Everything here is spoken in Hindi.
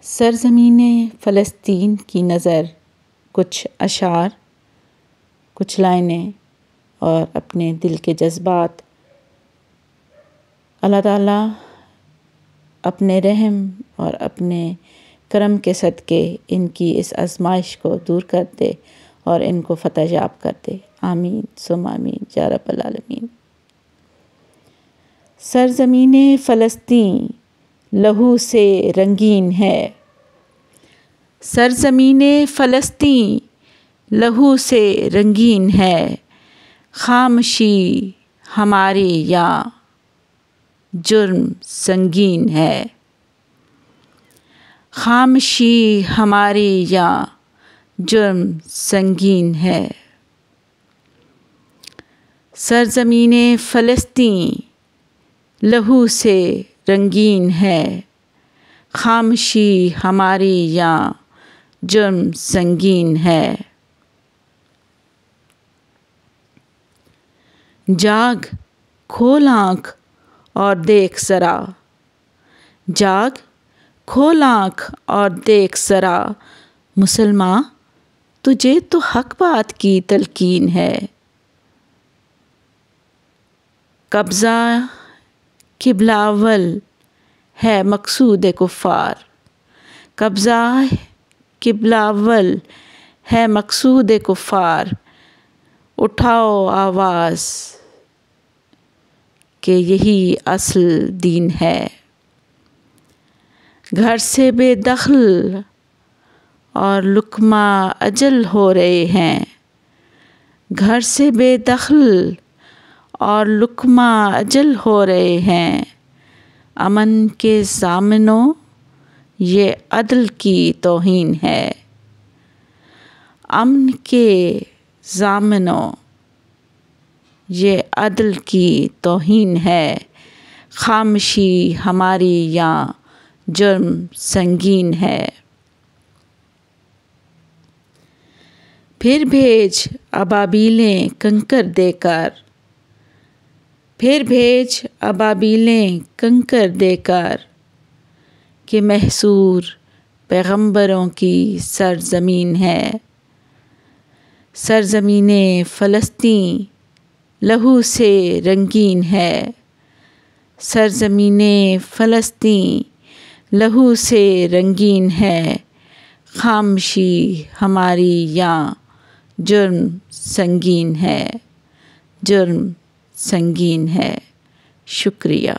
सरज़मीने फ़लस्तीन की नज़र, कुछ अशार, कुछ लाइनें और अपने दिल के जज्बात। अल्लाह ताला अपने रहम और अपने करम के सदक़े इनकी इस आज़माइश को दूर कर दे और इनको फ़तह याब कर दे। आमीन सुम आमीन या रब्बल आलमीन। सरज़मीने फ़लस्तीन लहू से रंगीन है। सरज़मीने फ़लस्तीन लहू से रंगीन है। खामोशी हमारी यहाँ जुर्म संगीन है। खामोशी हमारी यहाँ जुर्म संगीन है। सरज़मीने फ़लस्तीन लहू से रंगीन है। खामोशी हमारी यहाँ जुर्म संगीन है। जाग खोल आँख और देख ज़रा। जाग खोल आँख और देख ज़रा। मुसलमान तुझे तो हक बात की तलकीन है। कब्ज़ा किबलावल है मकसूद कुफ़ार। कब्ज़ा किबलावल है मकसूद कुफ़ार। उठाओ आवाज़ कि यही असल दीन है। घर से बेदखल और लुक़मा अजल हो रहे हैं। घर से बेदखल और लुक़मा अजल हो रहे हैं। अमन के ज़ामिनों ये अदल की तौहीन है। अमन के ज़ामिनों ये अदल की तौहीन है। खामोशी हमारी यहाँ जुर्म संगीन है। फिर भेज अबाबीलें कंकर देकर। फिर भेज अबाबीलें कंकर देकर कि महसूर पैगंबरों की सरज़मीन है। सरज़मीने फ़लस्तीन लहू से रंगीन है। सरज़मीने फ़लस्तीन लहू से रंगीन है। खामोशी हमारी यहाँ जुर्म संगीन है। जुर्म संगीन है। शुक्रिया।